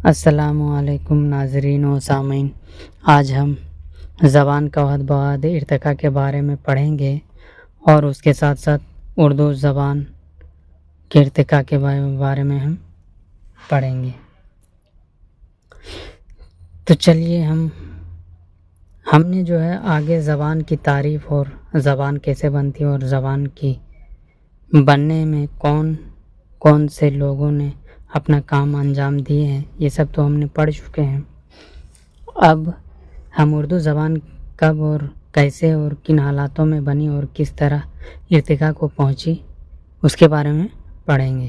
السلام علیکم ناظرین و سامعین، آج ہم زبان کا وحد بعد ارتقاء کے بارے میں پڑھیں گے اور اس کے ساتھ ساتھ اردو زبان کے ارتقاء کے بارے میں ہم پڑھیں گے۔ تو چلیے ہم نے جو ہے آگے زبان کی تعریف اور زبان کیسے بنتی اور زبان کی بننے میں کون سے لوگوں نے اپنا کام انجام دیے ہیں، یہ سب تو ہم نے پڑھ چکے ہیں۔ اب ہم اردو زبان کب اور کیسے اور کن حالاتوں میں بنی اور کس طرح ارتقاء کو پہنچی اس کے بارے میں پڑھیں گے۔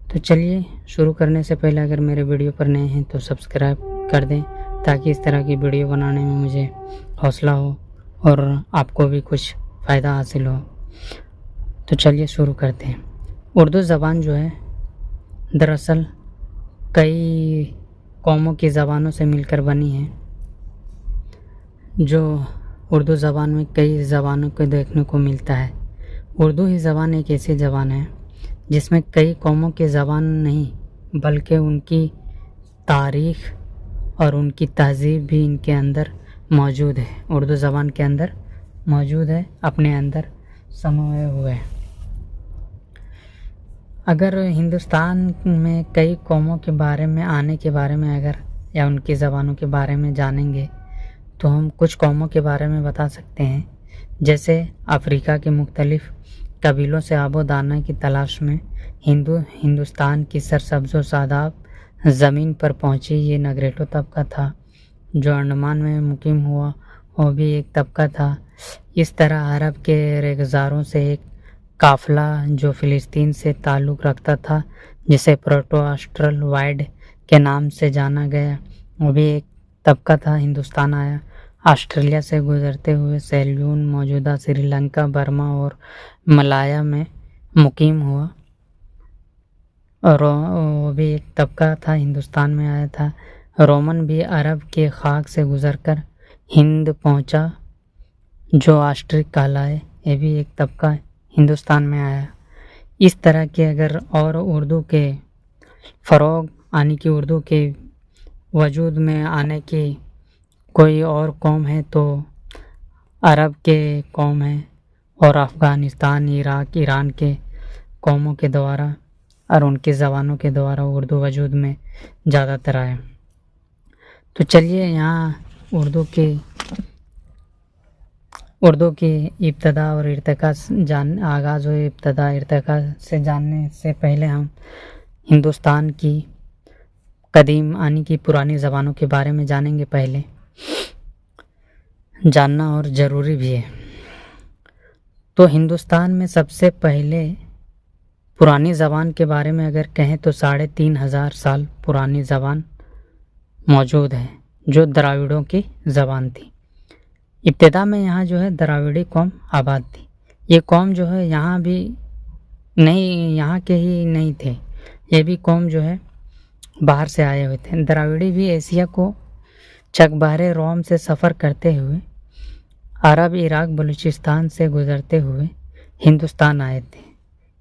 تو چلیے شروع کرنے سے پہلے اگر میرے ویڈیو پر نئے ہیں تو سبسکرائب کر دیں تاکہ اس طرح کی ویڈیو بنانے میں مجھے حوصلہ ہو اور آپ کو بھی کچھ فائدہ حاصل ہو۔ تو چلیے شروع کرتے ہیں۔ اردو زبان جو ہے دراصل کئی قوموں کی زبانوں سے مل کر بنی ہے۔ جو اردو زبان میں کئی زبانوں کو دیکھنے کو ملتا ہے۔ اردو ہی زبان ایک ایسی زبان ہے جس میں کئی قوموں کی زبان نہیں بلکہ ان کی تاریخ اور ان کی تہذیب بھی ان کے اندر موجود ہے، اردو زبان کے اندر موجود ہے، اپنے اندر سموئے ہوئے۔ اگر ہندوستان میں کئی قوموں کے بارے میں اگر یا ان کی زبانوں کے بارے میں جانیں گے تو ہم کچھ قوموں کے بارے میں بتا سکتے ہیں، جیسے افریقہ کے مختلف قبیلوں سے آب و دانہ کی تلاش میں ہندوستان کی سرسبز و شاداب زمین پر پہنچی یہ نگریٹو طبقہ تھا۔ جو انڈمان میں مقیم ہوا وہ بھی ایک طبقہ تھا۔ اس طرح عرب کے ریگزاروں سے ایک قافلہ جو فلسطین سے تعلق رکھتا تھا، جسے پروٹو آسٹرل وائڈ کے نام سے جانا گیا، وہ بھی ایک طبقہ تھا، ہندوستان آیا۔ آسٹریلیا سے گزرتے ہوئے سیلون موجودہ سری لنکا، برما اور ملایا میں مقیم ہوا اور وہ بھی ایک طبقہ تھا، ہندوستان میں آیا تھا۔ رومن بھی عرب کے خاک سے گزر کر ہند پہنچا جو آسٹرک کہلائے، یہ بھی ایک طبقہ ہندوستان میں آیا۔ اس طرح کے اگر اور اردو کے فروغ آنے کی، اردو کے وجود میں آنے کی کوئی اور قوم ہے تو عرب کے قوم ہے اور افغانستان، عراق، ایران کے قوموں کے دوارا اور ان کی زبانوں کے دوارا اردو وجود میں زیادہ تر آئے۔ تو چلیے یہاں اردو کی ابتدا اور ارتقاء آغاز و ابتدا ارتقاء سے جاننے سے پہلے ہم ہندوستان کی قدیم کی پرانی زبانوں کے بارے میں جانیں گے، پہلے جاننا اور ضروری بھی ہے۔ تو ہندوستان میں سب سے پہلے پرانی زبان کے بارے میں اگر کہیں تو 3500 سال پرانی زبان موجود ہے جو دراوڑوں کی زبان تھی۔ ابتدا میں یہاں جو ہے دراوڑی قوم آباد تھی۔ یہ قوم جو ہے یہاں کے ہی نہیں تھے، یہ بھی قوم جو ہے باہر سے آئے ہوئے تھے۔ دراوڑی بھی ایشیا کو چک بحر روم سے سفر کرتے ہوئے عرب، عراق، بلوچستان سے گزرتے ہوئے ہندوستان آئے تھے۔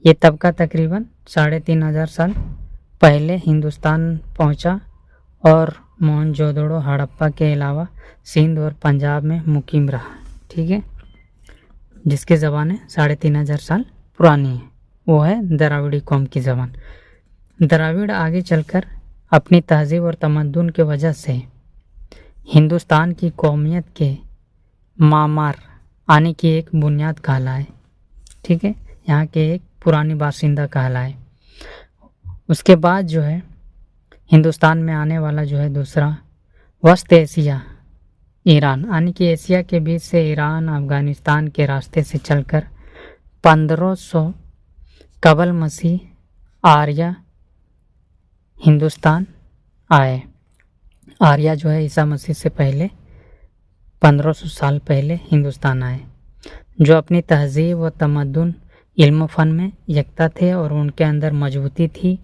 یہ طبقہ تقریباً 3500 سال پہلے ہندوستان پہنچا اور موہنجودڑو، ہڑپا کے علاوہ سندھ اور پنجاب میں مقیم رہا، ٹھیک ہے، جس کی زبانیں 3500 سال پرانی ہیں، وہ ہے دراوڑی قوم کی زبان۔ دراوڑ آگے چل کر اپنی تہذیب اور تمدن کی وجہ سے ہندوستان کی قومیت کے معمار آنے کی ایک بنیاد کہلائے، ٹھیک ہے، یہاں کے ایک پرانی باشندہ کہلائے۔ اس کے بعد جو ہے ہندوستان میں آنے والا جو ہے دوسرا وسط ایشیا، ایران، ایشیا کے بیچ سے ایران، افغانستان کے راستے سے چل کر 1500 قبل مسیح آریہ ہندوستان آئے۔ آریہ جو ہے عیسیٰ مسیح سے پہلے 1500 سال پہلے ہندوستان آئے، جو اپنی تہذیب و تمدن، علم و فن میں یکتا تھے اور ان کے اندر مضبوطی تھی۔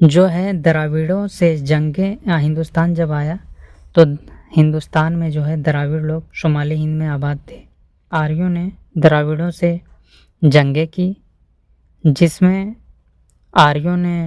جو ہے دراوڑوں سے ہندوستان جب آیا تو ہندوستان میں جو ہے دراوڑ لوگ شمالی ہند میں آباد تھے۔ آریوں نے دراوڑوں سے جنگیں کی، جس میں آریوں نے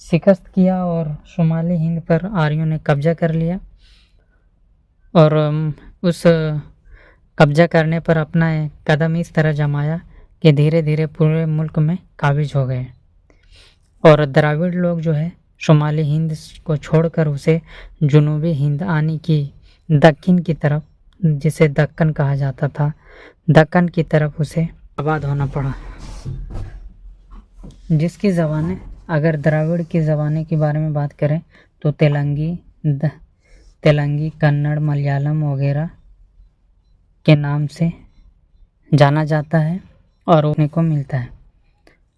شکست کیا اور شمالی ہند پر آریوں نے قبضہ کر لیا، اور اس قبضہ کرنے پر اپنا قدم اس طرح جمایا کہ دھیرے دھیرے پورے ملک میں قابض ہو گئے، اور دراوڑ لوگ جو ہے شمالی ہند کو چھوڑ کر اسے جنوبی ہند آنے کی دکن کی طرف، جسے دکن کہا جاتا تھا، دکن کی طرف اسے آباد ہونا پڑا، جس کی زبانیں اگر دراوڑ کی زبانیں کے بارے میں بات کریں تو تیلنگی، کنڑ، ملیالم وغیرہ کے نام سے جانا جاتا ہے اور سننے کو ملتا ہے۔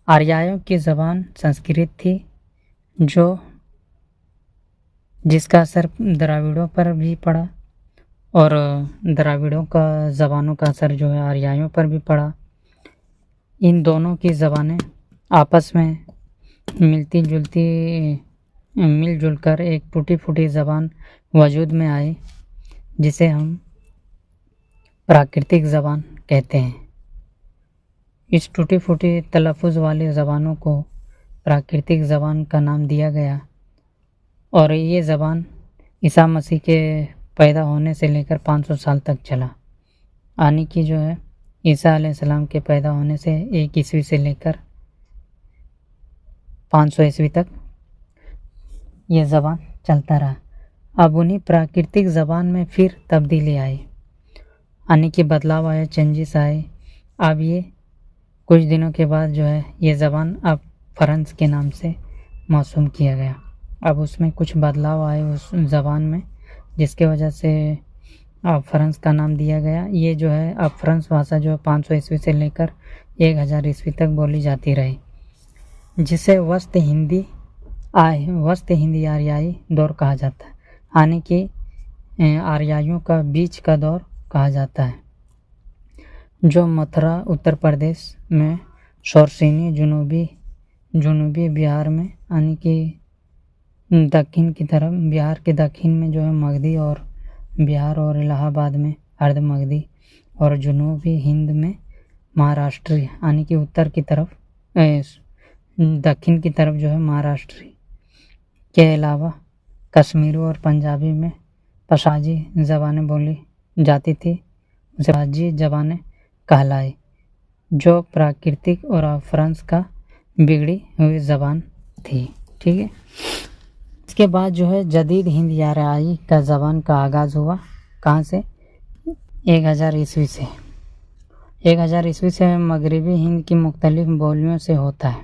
آریائیوں کی زبان سنسکرت تھی، جس کا اثر دراوڑوں پر بھی پڑا، اور دراوڑوں کا زبانوں کا اثر جو ہے آریائیوں پر بھی پڑا۔ ان دونوں کی زبانیں آپس میں مل جل کر ایک ٹوٹی پھوٹی زبان وجود میں آئی، جسے ہم پراکرتک زبان کہتے ہیں۔ اس ٹوٹی پھوٹی تلفظ والی زبانوں کو پراکرتک زبان کا نام دیا گیا، اور یہ زبان عیسیٰ مسیح کے پیدا ہونے سے لے کر 500 سال تک چلا، یعنی کہ جو ہے عیسیٰ علیہ السلام کے پیدا ہونے سے 1 عیسوی سے لے کر 500 عیسوی تک یہ زبان چلتا رہا۔ اب انہی پراکرتک زبان میں پھر تبدیلی آئی، یعنی کہ بدلاؤ آیا، چینجز آئے۔ اب یہ کچھ دنوں کے بعد جو ہے یہ زبان اب فرانس کے نام سے موسوم کیا گیا۔ اب اس میں کچھ بدلاؤ آئے اس زبان میں، جس کی وجہ سے اب فرانس کا نام دیا گیا۔ یہ جو ہے اب فرانس بھاشا جو 500 عیسوی سے لے کر 1000 عیسوی تک بولی جاتی رہی، جسے وسط ہندی آریائی دور کہا جاتا ہے، یعنی کہ آریائیوں کا بیچ کا دور کہا جاتا ہے، جو متھرا اتر پردیش میں، شورسینی جنوبی بہار میں، یعنی کہ دکن کی طرف، بہار کے دکن میں جو ہے مگدھی، اور بہار اور الہ آباد میں ارد مگدھی، اور جنوبی ہند میں مہاراشٹری، یعنی کہ اتر کی طرف، دکن کی طرف جو ہے مہاراشٹری کے علاوہ کشمیری اور پنجابی میں پشاجی زبانیں بولی جاتی تھی، اسے پشاجی زبانیں کہلائی، جو پراکرتک اور فرانس کا بگڑی ہوئی زبان تھی۔ ٹھیک ہے، اس کے بعد جو ہے جدید ہند آریائی کا زبان کا آغاز ہوا، کہاں سے؟ 1000 عیسوی سے۔ 1000 عیسوی سے مغربی ہند کی مختلف بولیوں سے ہوتا ہے،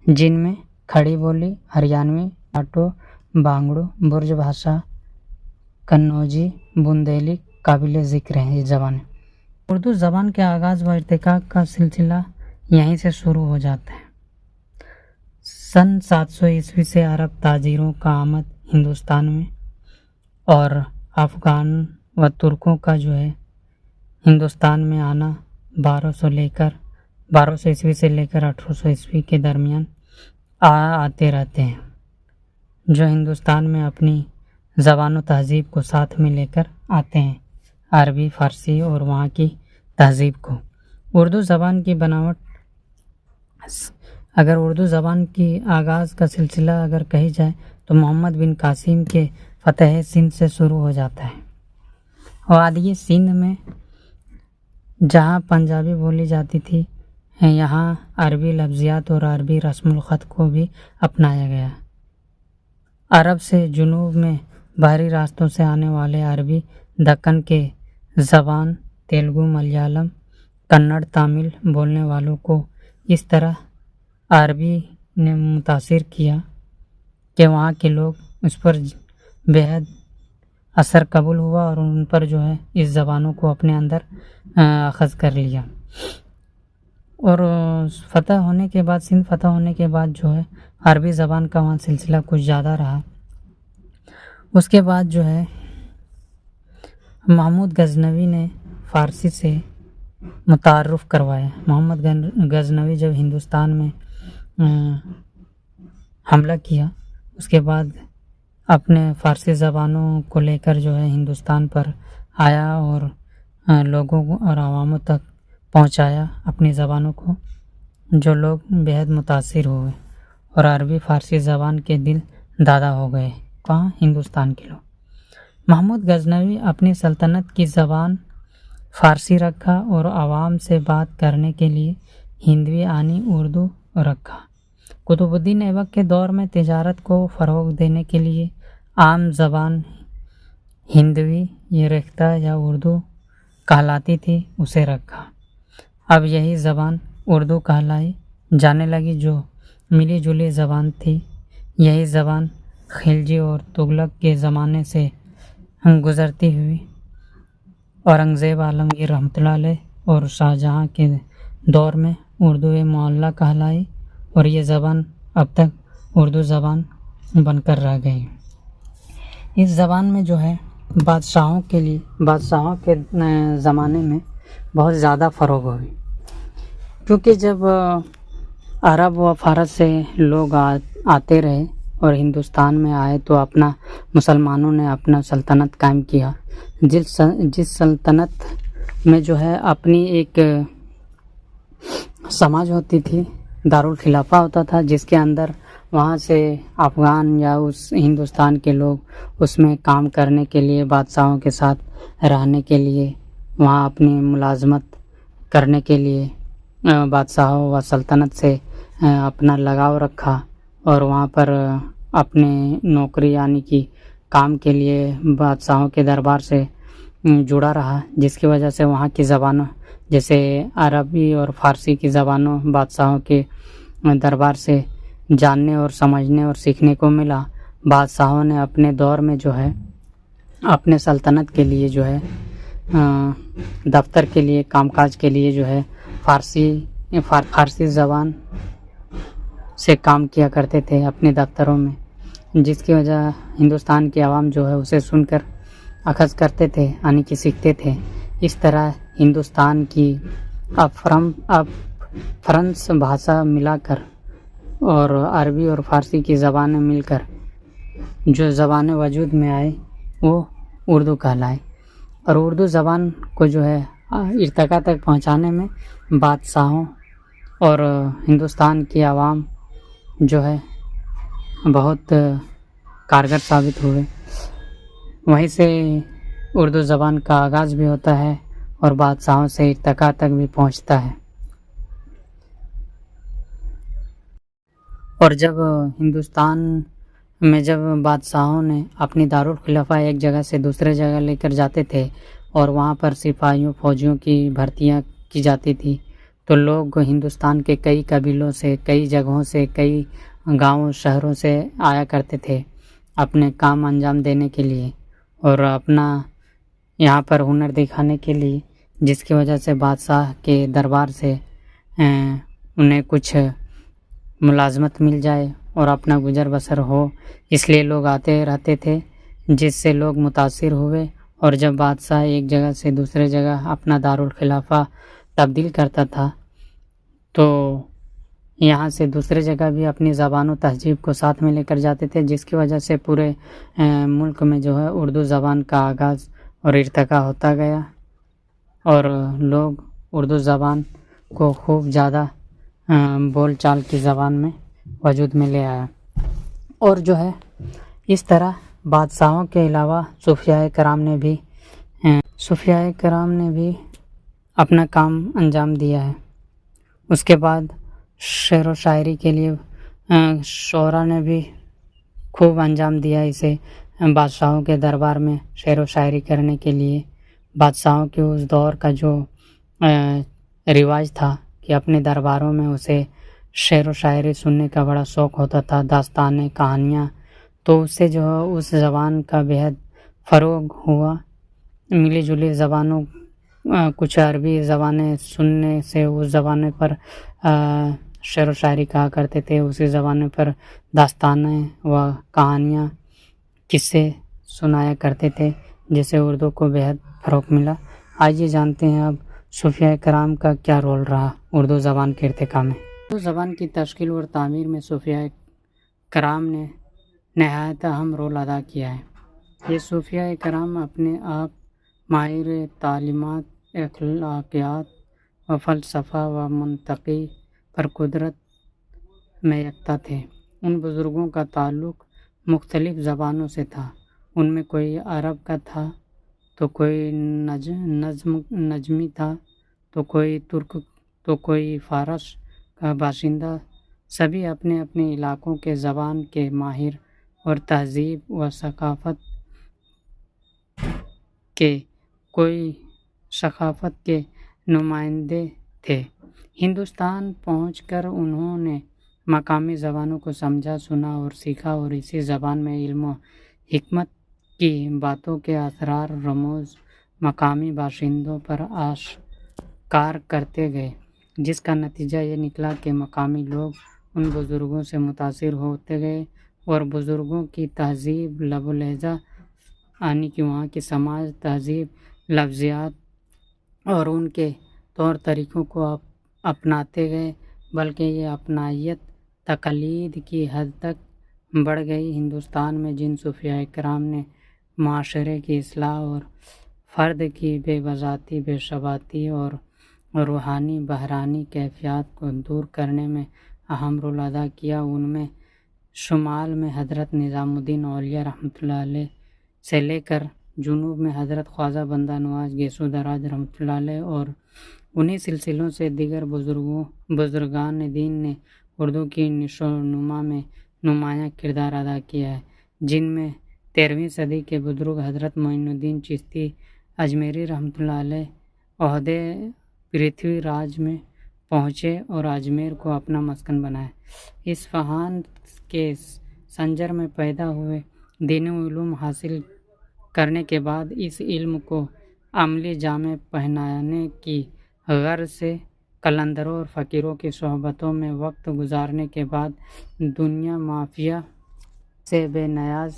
جن میں کھڑی بولی، ہریانوی، آٹو، بانگڑو، برج بھاشا، کنوجی، بندیلی قابل ذکر ہیں یہ زبانیں۔ اردو زبان کے آغاز و ارتقاء کا سلسلہ یہیں سے شروع ہو جاتا ہے۔ سن 700 عیسوی سے عرب تاجروں کا آمد ہندوستان میں، اور افغان و ترکوں کا جو ہے ہندوستان میں آنا 1200 عیسوی سے لے کر 1800 عیسوی کے درمیان آتے رہتے ہیں، جو ہندوستان میں اپنی زبان و تہذیب کو ساتھ میں لے کر آتے ہیں، عربی، فارسی اور وہاں کی تہذیب کو۔ اردو زبان کی بناوٹ، اگر اردو زبان کی آغاز کا سلسلہ اگر کہی جائے تو محمد بن قاسم کے فتح سندھ سے شروع ہو جاتا ہے۔ وادی سندھ میں جہاں پنجابی بولی جاتی تھی، یہاں عربی لفظیات اور عربی رسم الخط کو بھی اپنایا گیا۔ عرب سے جنوب میں بحری راستوں سے آنے والے عربی دکن کے زبان، تیلگو، ملیالم، کنڑ، تامل بولنے والوں کو اس طرح عربی نے متاثر کیا کہ وہاں کے لوگ اس پر بےحد اثر قبول ہوا، اور ان پر جو ہے اس زبانوں کو اپنے اندر اخذ کر لیا۔ اور فتح ہونے کے بعد، سندھ فتح ہونے کے بعد جو ہے عربی زبان کا وہاں سلسلہ کچھ زیادہ رہا۔ اس کے بعد جو ہے محمود غزنوی نے فارسی سے متعارف کروایا۔ محمد غزنوی جب ہندوستان میں حملہ کیا، اس کے بعد اپنے فارسی زبانوں کو لے کر جو ہے ہندوستان پر آیا، اور لوگوں کو اور عواموں تک پہنچایا اپنی زبانوں کو، جو لوگ بہت متاثر ہوئے اور عربی فارسی زبان کے دل دادا ہو گئے۔ کہاں؟ ہندوستان کے لوگ۔ محمود غزنوی اپنی سلطنت کی زبان فارسی رکھا اور عوام سے بات کرنے کے لیے ہندوی یعنی اردو رکھا۔ قطب الدین ایبک کے دور میں تجارت کو فروغ دینے کے لیے عام زبان ہندوی یہ ریختہ یا اردو کہلاتی تھی اسے رکھا۔ اب یہی زبان اردو کہلائی جانے لگی جو ملی جلی زبان تھی۔ یہی زبان خلجی اور تغلق کے زمانے سے گزرتی ہوئی اورنگزیب عالمگیر رحمۃ اللہ علیہ اور شاہجہاں کے دور میں اردو معلّہ کہلائی اور یہ زبان اب تک اردو زبان بن کر رہ گئی۔ اس زبان میں جو ہے بادشاہوں کے زمانے میں بہت زیادہ فروغ ہوئی، کیونکہ جب عرب و فارس سے لوگ آتے رہے اور ہندوستان میں آئے تو مسلمانوں نے اپنا سلطنت قائم کیا، جس سلطنت میں جو ہے اپنی ایک سماج ہوتی تھی، دارالخلافہ ہوتا تھا، جس کے اندر وہاں سے افغان یا اس ہندوستان کے لوگ اس میں کام کرنے کے لیے بادشاہوں کے ساتھ رہنے کے لیے وہاں اپنی ملازمت کرنے کے لیے بادشاہوں و سلطنت سے اپنا لگاؤ رکھا اور وہاں پر اپنے نوکری یعنی کہ کام کے لیے بادشاہوں کے دربار سے جڑا رہا، جس کی وجہ سے وہاں کی زبانوں جیسے عربی اور فارسی کی زبانوں بادشاہوں کے دربار سے جاننے اور سمجھنے اور سیکھنے کو ملا۔ بادشاہوں نے اپنے دور میں جو ہے اپنے سلطنت کے لیے جو ہے دفتر کے لیے کام کاج کے لیے جو ہے فارسی زبان سے کام کیا کرتے تھے اپنے دفتروں میں، جس کی وجہ ہندوستان کی عوام جو ہے اسے سن کر اخذ کرتے تھے یعنی کہ سیکھتے تھے۔ اس طرح ہندوستان کی اب فرانس بھاشا ملا کر اور عربی اور فارسی کی زبانیں مل کر جو زبانیں وجود میں آئی وہ اردو کہلائی، اور اردو زبان کو جو ہے ارتقا تک پہنچانے میں بادشاہوں اور ہندوستان کی عوام جو ہے بہت کارگر ثابت ہوئے۔ وہیں سے اردو زبان کا آغاز بھی ہوتا ہے اور بادشاہوں سے ارتقا تک بھی پہنچتا ہے۔ اور جب ہندوستان میں جب بادشاہوں نے اپنی دارالخلافہ ایک جگہ سے دوسرے جگہ لے کر جاتے تھے اور وہاں پر سپاہیوں فوجیوں کی بھرتیاں کی جاتی تھی تو لوگ ہندوستان کے کئی قبیلوں سے، کئی جگہوں سے، کئی گاؤں شہروں سے آیا کرتے تھے اپنے کام انجام دینے کے لیے اور اپنا یہاں پر ہنر دکھانے کے لیے، جس کی وجہ سے بادشاہ کے دربار سے انہیں کچھ ملازمت مل جائے اور اپنا گزر بسر ہو، اس لیے لوگ آتے رہتے تھے، جس سے لوگ متاثر ہوئے۔ اور جب بادشاہ ایک جگہ سے دوسرے جگہ اپنا دارالخلافہ تبدیل کرتا تھا تو یہاں سے دوسرے جگہ بھی اپنی زبان و تہذیب کو ساتھ میں لے کر جاتے تھے، جس کی وجہ سے پورے ملک میں جو ہے اردو زبان کا آغاز اور ارتقا ہوتا گیا اور لوگ اردو زبان کو خوب زیادہ بول چال کی زبان میں وجود میں لے آیا۔ اور جو ہے اس طرح بادشاہوں کے علاوہ صوفیاء کرام نے بھی اپنا کام انجام دیا ہے۔ اس کے بعد شعر و شاعری کے لیے شعراء نے بھی خوب انجام دیا اسے، بادشاہوں کے دربار میں شعر و شاعری کرنے کے لیے۔ بادشاہوں کے اس دور کا جو رواج تھا کہ اپنے درباروں میں اسے شعر و شاعری سننے کا بڑا شوق ہوتا تھا، داستانیں، کہانیاں، تو اس سے جو ہے اس زبان کا بہت فروغ ہوا۔ ملی جلی زبانوں کچھ عربی زبانیں سننے سے اس زبانیں پر شعر و شاعری کہا کرتے تھے، اسی زبانیں پر داستانیں و کہانیاں، قصے سنایا کرتے تھے، جس سے اردو کو بہت فروغ ملا۔ آئیے جانتے ہیں اب صوفیاء کرام کا کیا رول رہا اردو زبان کے ارتقاء میں۔ اردو زبان کی تشکیل اور تعمیر میں صوفیاء کرام نے نہایت اہم رول ادا کیا ہے۔ یہ صوفیاء کرام اپنے آپ ماہر تعلیمات، اخلاقیات و فلسفہ و منطقی پر قدرت میں یکتا تھے۔ ان بزرگوں کا تعلق مختلف زبانوں سے تھا۔ ان میں کوئی عرب کا تھا تو کوئی نجمی تھا تو کوئی ترک تو کوئی فارس کا باشندہ۔ سبھی اپنے اپنے علاقوں کے زبان کے ماہر اور تہذیب و ثقافت کے نمائندے تھے۔ ہندوستان پہنچ کر انہوں نے مقامی زبانوں کو سمجھا، سنا اور سیکھا، اور اسی زبان میں علم و حکمت کی باتوں کے اسرار و رموز مقامی باشندوں پر آشکار کرتے گئے، جس کا نتیجہ یہ نکلا کہ مقامی لوگ ان بزرگوں سے متاثر ہوتے گئے اور بزرگوں کی تہذیب، لب و لہجہ، یعنی کہ وہاں کی سماج، تہذیب، لفظیات اور ان کے طور طریقوں کو اپناتے گئے، بلکہ یہ اپنائیت تقلید کی حد تک بڑھ گئی۔ ہندوستان میں جن صوفیاء کرام نے معاشرے کی اصلاح اور فرد کی بے وضاحتی، بے ثباتی اور روحانی بحرانی کیفیات کو دور کرنے میں اہم رول ادا کیا، ان میں شمال میں حضرت نظام الدین اولیاء رحمۃ اللہ علیہ سے لے کر جنوب میں حضرت خواجہ بندہ نواز گیسو دراز رحمۃ اللہ علیہ اور انہی سلسلوں سے دیگر بزرگان دین نے اردو کی نشو و نما میں نمایاں کردار ادا کیا ہے، جن میں 13ویں صدی کے بزرگ حضرت معین الدین چشتی اجمیری رحمۃ اللہ علیہ عہدے پرتھوی راج میں پہنچے اور اجمیر کو اپنا مسکن بنایا۔ اصفہان کے سنجر میں پیدا ہوئے، دینی علوم حاصل کرنے کے بعد اس علم کو عملی جامہ پہنانے کی غرض سے قلندروں اور فقیروں کی صحبتوں میں وقت گزارنے کے بعد دنیا مافیا سے بے نیاز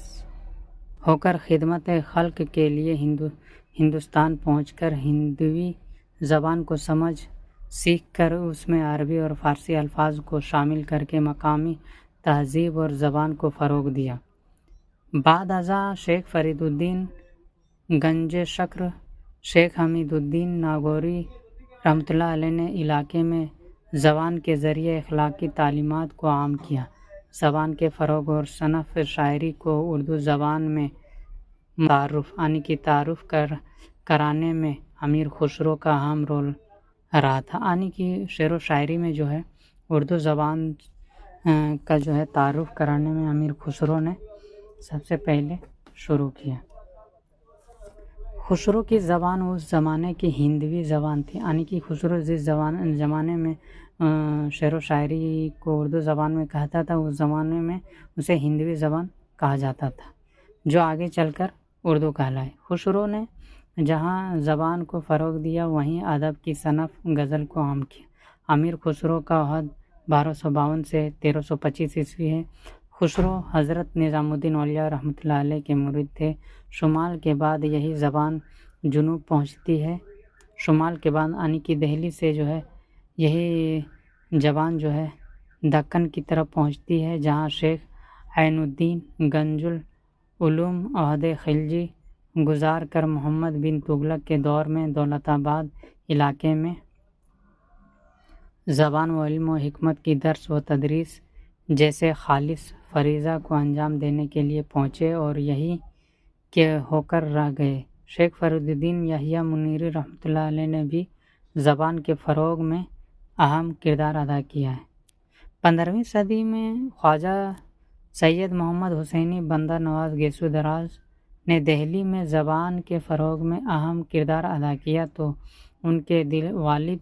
ہو کر خدمت خلق کے لیے ہندوستان پہنچ کر ہندوی زبان کو سمجھ سیکھ کر اس میں عربی اور فارسی الفاظ کو شامل کر کے مقامی تہذیب اور زبان کو فروغ دیا۔ بعد ازاں شیخ فرید الدین گنج شکر، شیخ حمید الدین ناگوری رحمۃ اللہ علیہ نے علاقے میں زبان کے ذریعے اخلاقی تعلیمات کو عام کیا۔ زبان کے فروغ اور صنف شاعری کو اردو زبان میں تعارف کرانے میں امیر خسرو کا اہم رول رہا تھا، یعنی کہ شعر و شاعری میں جو ہے اردو زبان کا جو ہے تعارف کرانے میں امیر خسرو نے سب سے پہلے شروع کیا۔ خسرو کی زبان اس زمانے کی ہندوی زبان تھی، یعنی کہ خسرو جس زمانے میں شعر و شاعری کو اردو زبان میں کہتا تھا، اس زمانے میں اسے ہندوی زبان کہا جاتا تھا، جو آگے چل کر اردو کہلائے۔ خسرو نے جہاں زبان کو فروغ دیا، وہیں ادب کی صنف غزل کو عام کیا۔ امیر خسرو کا عہد 1252 سے 1325 عیسوی ہے۔ خسرو حضرت نظام الدین اولیاء رحمۃ اللہ علیہ کے مرید تھے۔ شمال کے بعد یہی زبان جنوب پہنچتی ہے، شمال کے بعد یعنی کہ دہلی سے جو ہے یہی زبان جو ہے دکن کی طرف پہنچتی ہے، جہاں شیخ عین الدین گنج العلوم عہد خلجی گزار کر محمد بن تغلق کے دور میں دولت آباد علاقے میں زبان و علم و حکمت کی درس و تدریس جیسے خالص فریضہ کو انجام دینے کے لیے پہنچے اور یہی کے ہو کر رہ گئے۔ شیخ فرید الدین یحییٰ منیری رحمۃ اللہ علیہ نے بھی زبان کے فروغ میں اہم کردار ادا کیا ہے۔ 15ویں صدی میں خواجہ سید محمد حسینی بندہ نواز گیسو دراز نے دہلی میں زبان کے فروغ میں اہم کردار ادا کیا تو ان کے والد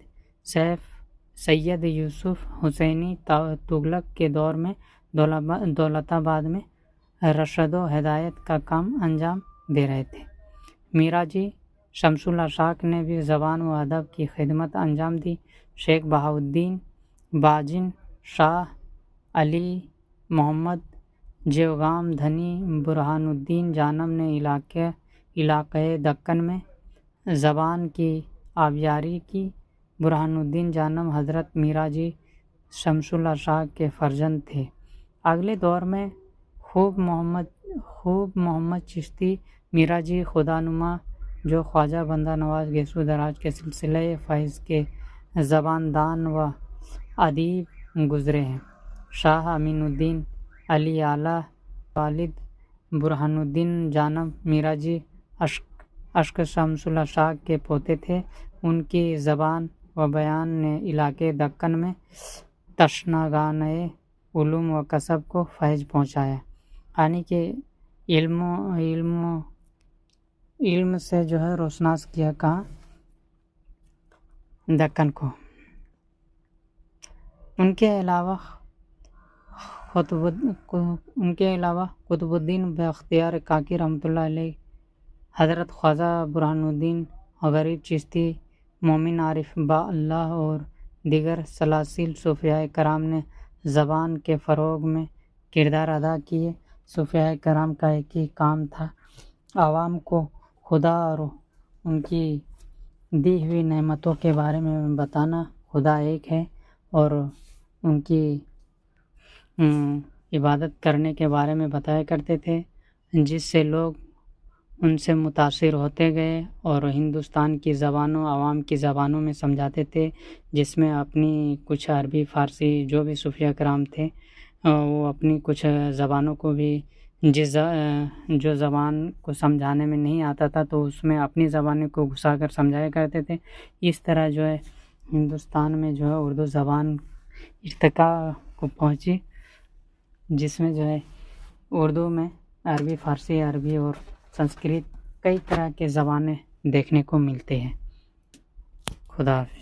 سید یوسف حسینی تغلق کے دور میں دولت آباد میں رشد و ہدایت کا کام انجام دے رہے تھے۔ میرا جی شمس الاشاق نے بھی زبان و ادب کی خدمت انجام دی۔ شیخ بہاؤالدین باجن شاہ علی محمد جیوگام دھنی برہان الدین جانم نے علاقۂ دکن میں زبان کی آبیاری کی۔ برہان الدین جانم حضرت میرا جی شمس الاشاق کے فرزند تھے۔ اگلے دور میں خوب محمد چشتی میرا جی خدا نما، جو خواجہ بندہ نواز گیسو دراز کے سلسلہ فیض کے زبان دان و ادیب گزرے ہیں۔ شاہ امین الدین علی اعلیٰ والد برہان الدین جانب میرا جی اشک شمس الاشاق کے پوتے تھے۔ ان کی زبان و بیان نے علاقے دکن میں تشنگانِ علوم و کسب کو فیض پہنچایا، یعنی کہ علم سے جو ہے روشناس کیا کہاں؟ دکن کو۔ ان کے علاوہ قطب الدین بختیار کاکی رحمۃ اللہ علیہ، حضرت خواجہ برہان الدین غریب چشتی، مومن عارف با اللہ اور دیگر سلاسل صوفیاء کرام نے زبان کے فروغ میں کردار ادا کیے۔ صوفیاء کرام کا ایک ہی کام تھا، عوام کو خدا اور ان کی دی ہوئی نعمتوں کے بارے میں بتانا۔ خدا ایک ہے اور ان کی عبادت کرنے کے بارے میں بتایا کرتے تھے، جس سے لوگ ان سے متاثر ہوتے گئے اور ہندوستان کی زبانوں، عوام کی زبانوں میں سمجھاتے تھے، جس میں اپنی کچھ عربی فارسی جو بھی صوفیاء کرام تھے وہ اپنی کچھ زبانوں کو بھی جو زبان کو سمجھانے میں نہیں آتا تھا تو اس میں اپنی زبانوں کو گھسا کر سمجھایا کرتے تھے۔ اس طرح جو ہے ہندوستان میں جو ہے اردو زبان ارتقاء کو پہنچی، جس میں جو ہے اردو میں عربی فارسی عربی اور سنسکرت کئی طرح کے زبانیں دیکھنے کو ملتے ہیں۔ خدا حافظ۔